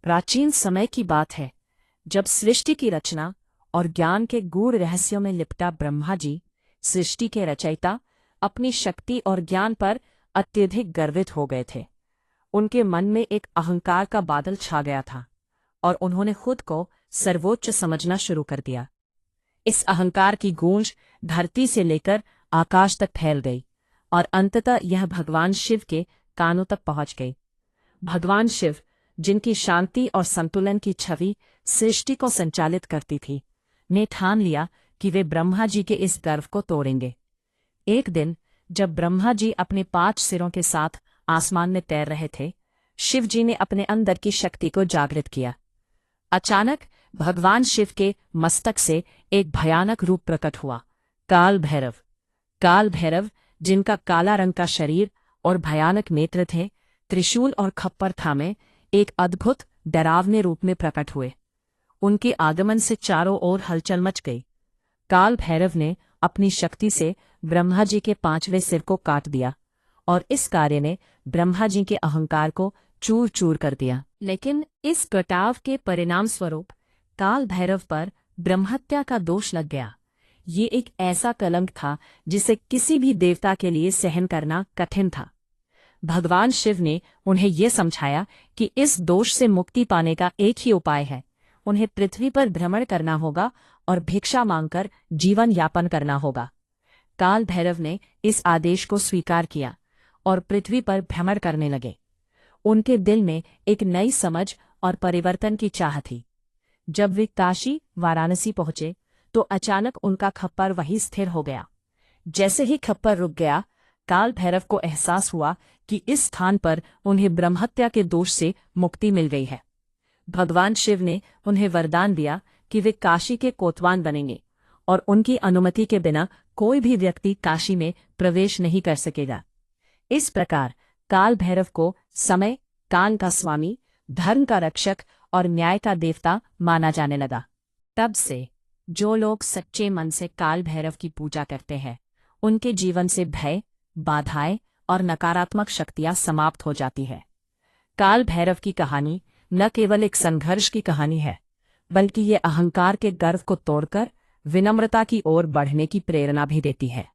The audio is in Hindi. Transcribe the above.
प्राचीन समय की बात है, जब सृष्टि की रचना और ज्ञान के गूढ़ रहस्यों में लिपटा ब्रह्मा जी, सृष्टि के रचयिता, अपनी शक्ति और ज्ञान पर अत्यधिक गर्वित हो गए थे। उनके मन में एक अहंकार का बादल छा गया था और उन्होंने खुद को सर्वोच्च समझना शुरू कर दिया। इस अहंकार की गूंज धरती से लेकर आकाश तक फैल गई और अंततः यह भगवान शिव के कानों तक पहुंच गई। भगवान शिव, जिनकी शांति और संतुलन की छवि सृष्टि को संचालित करती थी, ने ठान लिया कि वे ब्रह्मा जी के इस गर्व को तोड़ेंगे। एक दिन जब ब्रह्मा जी अपने 5 सिरों के साथ आसमान में तैर रहे थे, शिव जी ने अपने अंदर की शक्ति को जागृत किया। अचानक भगवान शिव के मस्तक से एक भयानक रूप प्रकट हुआ, काल भैरव। काल भैरव, जिनका काला रंग का शरीर और भयानक नेत्र थे, त्रिशूल और खप्पर थामे एक अद्भुत डरावने रूप में प्रकट हुए। उनके आगमन से चारों ओर हलचल मच गई। काल भैरव ने अपनी शक्ति से ब्रह्मा जी के 5वें सिर को काट दिया और इस कार्य ने ब्रह्मा जी के अहंकार को चूर चूर कर दिया। लेकिन इस कटाव के परिणाम स्वरूप काल भैरव पर ब्रह्महत्या का दोष लग गया। ये एक ऐसा कलंक था जिसे किसी भी देवता के लिए सहन करना कठिन था। भगवान शिव ने उन्हें यह समझाया कि इस दोष से मुक्ति पाने का एक ही उपाय है, उन्हें पृथ्वी पर भ्रमण करना होगा और भिक्षा मांगकर जीवन यापन करना होगा। काल भैरव ने इस आदेश को स्वीकार किया और पृथ्वी पर भ्रमण करने लगे। उनके दिल में एक नई समझ और परिवर्तन की चाह थी। जब वे काशी, वाराणसी पहुंचे तो अचानक उनका खप्पर वहीं स्थिर हो गया। जैसे ही खप्पर रुक गया, काल भैरव को एहसास हुआ कि इस स्थान पर उन्हें ब्रह्महत्या के दोष से मुक्ति मिल गई है। भगवान शिव ने उन्हें वरदान दिया कि वे काशी के कोतवाल बनेंगे और उनकी अनुमति के बिना कोई भी व्यक्ति काशी में प्रवेश नहीं कर सकेगा। इस प्रकार काल भैरव को समय, काल का स्वामी, धर्म का रक्षक और न्याय का देवता माना जाने लगा। तब से जो लोग सच्चे मन से काल भैरव की पूजा करते हैं, उनके जीवन से भय, बाधाएं और नकारात्मक शक्तियां समाप्त हो जाती है। काल भैरव की कहानी न केवल एक संघर्ष की कहानी है, बल्कि ये अहंकार के गर्व को तोड़कर विनम्रता की ओर बढ़ने की प्रेरणा भी देती है।